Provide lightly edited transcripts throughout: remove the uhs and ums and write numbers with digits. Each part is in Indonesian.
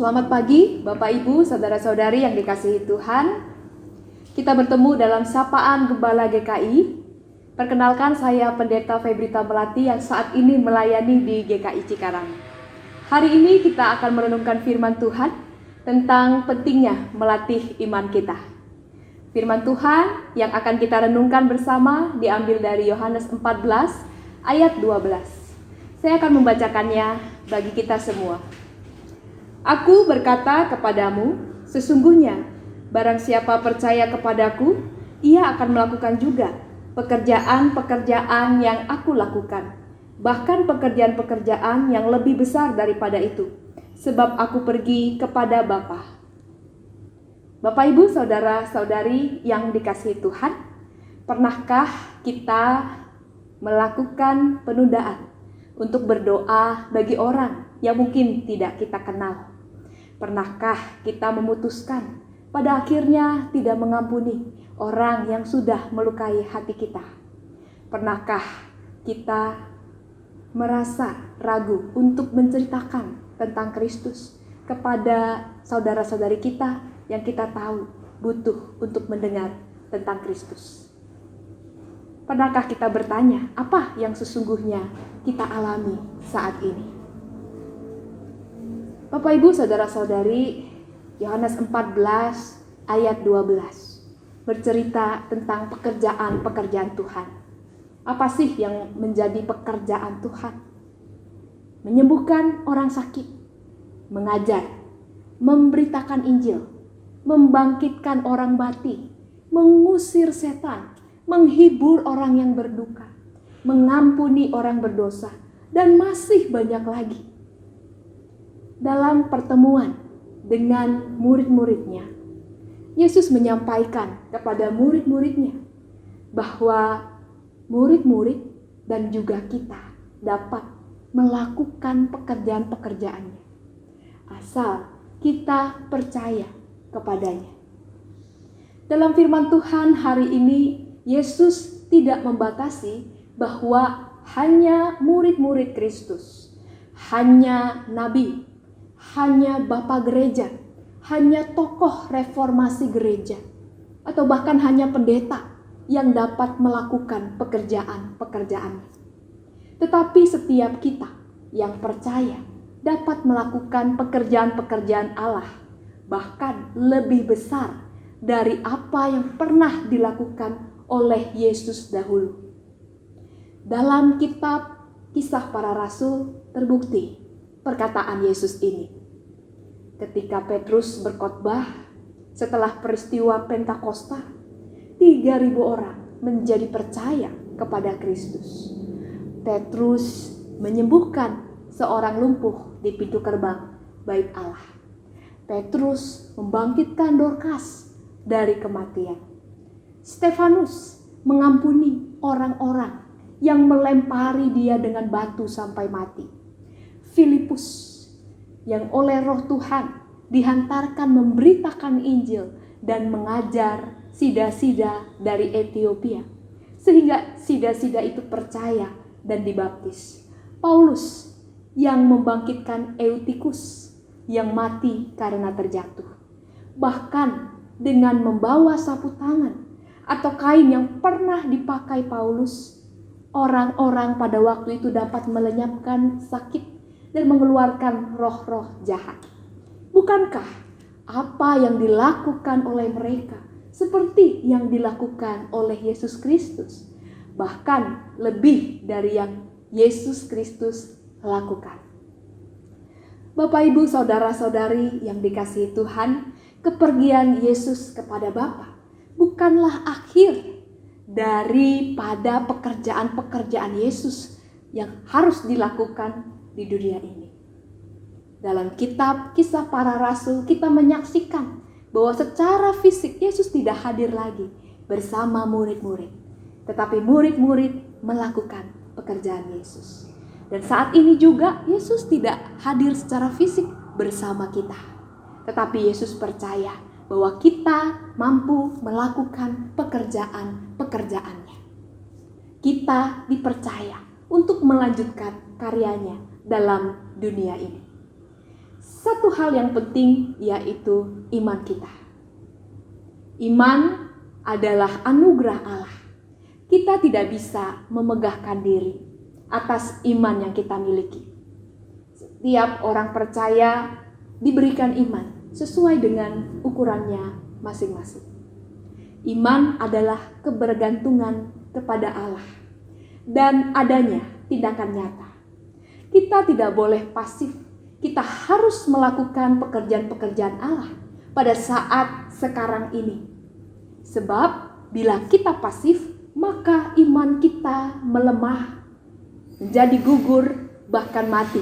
Selamat pagi Bapak Ibu, Saudara-saudari yang dikasihi Tuhan. Kita bertemu dalam Sapaan Gembala GKI. Perkenalkan, saya Pendeta Febrita Melati yang saat ini melayani di GKI Cikarang. Hari ini kita akan merenungkan firman Tuhan tentang pentingnya melatih iman kita. Firman Tuhan yang akan kita renungkan bersama diambil dari Yohanes 14 ayat 12. Saya akan membacakannya bagi kita semua. Aku berkata kepadamu, sesungguhnya barang siapa percaya kepadaku, ia akan melakukan juga pekerjaan-pekerjaan yang aku lakukan, bahkan pekerjaan-pekerjaan yang lebih besar daripada itu, sebab aku pergi kepada Bapa. Bapak, Ibu, Saudara-saudari yang dikasihi Tuhan, pernahkah kita melakukan penundaan untuk berdoa bagi orang yang mungkin tidak kita kenal? Pernahkah kita memutuskan pada akhirnya tidak mengampuni orang yang sudah melukai hati kita? Pernahkah kita merasa ragu untuk menceritakan tentang Kristus kepada saudara-saudari kita yang kita tahu butuh untuk mendengar tentang Kristus? Pernahkah kita bertanya apa yang sesungguhnya kita alami saat ini? Bapak, Ibu, Saudara-saudari, Yohanes 14 ayat 12 bercerita tentang pekerjaan-pekerjaan Tuhan. Apa sih yang menjadi pekerjaan Tuhan? Menyembuhkan orang sakit, mengajar, memberitakan Injil, membangkitkan orang mati, mengusir setan, menghibur orang yang berduka, mengampuni orang berdosa, dan masih banyak lagi. Dalam pertemuan dengan murid-muridnya, Yesus menyampaikan kepada murid-muridnya bahwa murid-murid dan juga kita dapat melakukan pekerjaan-pekerjaannya asal kita percaya kepadanya. Dalam firman Tuhan hari ini, Yesus tidak membatasi bahwa hanya murid-murid Kristus, hanya nabi, hanya bapak gereja, hanya tokoh reformasi gereja, atau bahkan hanya pendeta yang dapat melakukan pekerjaan-pekerjaannya. Tetapi setiap kita yang percaya dapat melakukan pekerjaan-pekerjaan Allah, bahkan lebih besar dari apa yang pernah dilakukan oleh Yesus dahulu. Dalam kitab Kisah Para Rasul terbukti perkataan Yesus ini. Ketika Petrus berkhotbah setelah peristiwa Pentakosta, 3.000 orang menjadi percaya kepada Kristus. Petrus menyembuhkan seorang lumpuh di pintu gerbang bait Allah. Petrus membangkitkan Dorkas dari kematian. Stefanus mengampuni orang-orang yang melempari dia dengan batu sampai mati. Filipus yang oleh Roh Tuhan dihantarkan memberitakan Injil dan mengajar sida-sida dari Ethiopia, sehingga sida-sida itu percaya dan dibaptis. Paulus yang membangkitkan Eutikus yang mati karena terjatuh, bahkan dengan membawa sapu tangan atau kain yang pernah dipakai Paulus, orang-orang pada waktu itu dapat melenyapkan sakit dan mengeluarkan roh-roh jahat. Bukankah apa yang dilakukan oleh mereka seperti yang dilakukan oleh Yesus Kristus? Bahkan lebih dari yang Yesus Kristus lakukan. Bapak, Ibu, Saudara-saudari yang dikasihi Tuhan, kepergian Yesus kepada Bapa bukanlah akhir daripada pekerjaan-pekerjaan Yesus yang harus dilakukan di dunia ini. Dalam kitab Kisah Para Rasul kita menyaksikan bahwa secara fisik Yesus tidak hadir lagi bersama murid-murid, tetapi murid-murid melakukan pekerjaan Yesus. Dan saat ini juga Yesus tidak hadir secara fisik bersama kita, tetapi Yesus percaya bahwa kita mampu melakukan pekerjaan-pekerjaannya. Kita dipercaya untuk melanjutkan karyanya dalam dunia ini. satu hal yang penting, yaitu iman kita. Iman adalah anugerah Allah. Kita tidak bisa memegahkan diri atas iman yang kita miliki. Setiap orang percaya diberikan iman sesuai dengan ukurannya masing-masing. Iman adalah kebergantungan kepada Allah dan adanya tindakan nyata. Kita tidak boleh pasif. Kita harus melakukan pekerjaan-pekerjaan Allah pada saat sekarang ini. Sebab bila kita pasif, maka iman kita melemah, menjadi gugur, bahkan mati.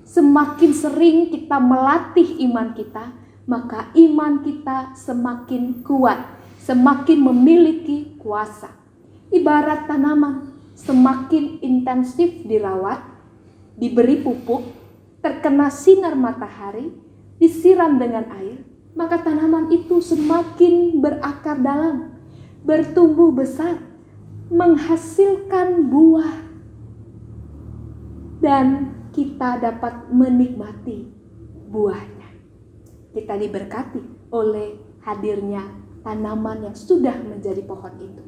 Semakin sering kita melatih iman kita, maka iman kita semakin kuat, semakin memiliki kuasa. Ibarat tanaman, semakin intensif dirawat, diberi pupuk, terkena sinar matahari, disiram dengan air, maka tanaman itu semakin berakar dalam, bertumbuh besar, menghasilkan buah, dan kita dapat menikmati buahnya. Kita diberkati oleh hadirnya tanaman yang sudah menjadi pohon itu.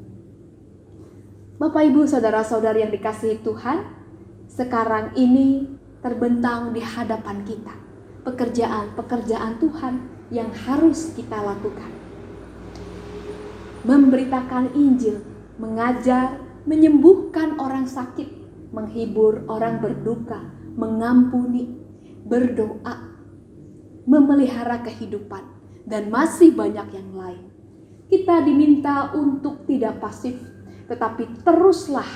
Bapak, Ibu, saudara-saudari yang dikasihi Tuhan, sekarang ini terbentang di hadapan kita pekerjaan-pekerjaan Tuhan yang harus kita lakukan. Memberitakan Injil, mengajar, menyembuhkan orang sakit, menghibur orang berduka, mengampuni, berdoa, memelihara kehidupan, dan masih banyak yang lain. Kita diminta untuk tidak pasif, tetapi teruslah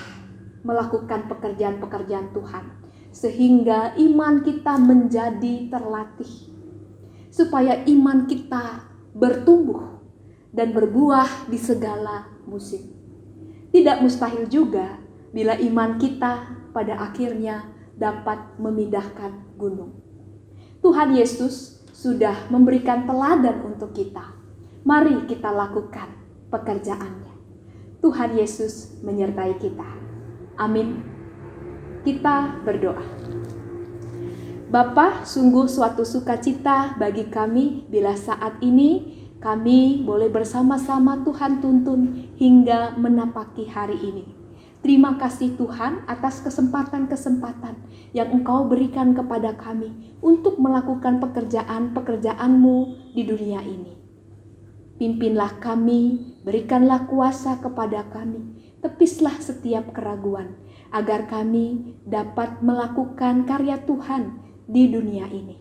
melakukan pekerjaan-pekerjaan Tuhan, sehingga iman kita menjadi terlatih, supaya iman kita bertumbuh dan berbuah di segala musim. Tidak mustahil juga bila iman kita pada akhirnya dapat memindahkan gunung. Tuhan Yesus sudah memberikan teladan untuk kita. Mari kita lakukan pekerjaannya. Tuhan Yesus menyertai kita. Amin. Kita berdoa. Bapa, sungguh suatu sukacita bagi kami bila saat ini kami boleh bersama-sama Tuhan tuntun hingga menapaki hari ini. Terima kasih Tuhan atas kesempatan-kesempatan yang Engkau berikan kepada kami untuk melakukan pekerjaan-pekerjaan-Mu di dunia ini. Pimpinlah kami, berikanlah kuasa kepada kami, tepislah setiap keraguan, agar kami dapat melakukan karya Tuhan di dunia ini.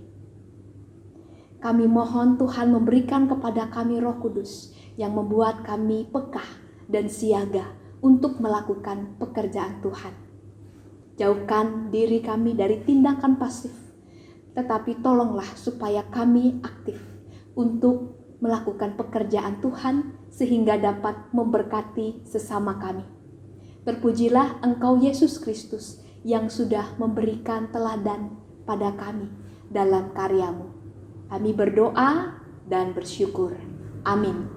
Kami mohon Tuhan memberikan kepada kami Roh Kudus yang membuat kami peka dan siaga untuk melakukan pekerjaan Tuhan. Jauhkan diri kami dari tindakan pasif, tetapi tolonglah supaya kami aktif untuk melakukan pekerjaan Tuhan sehingga dapat memberkati sesama kami. Terpujilah Engkau Yesus Kristus yang sudah memberikan teladan pada kami dalam karya-Mu. Kami berdoa dan bersyukur. Amin.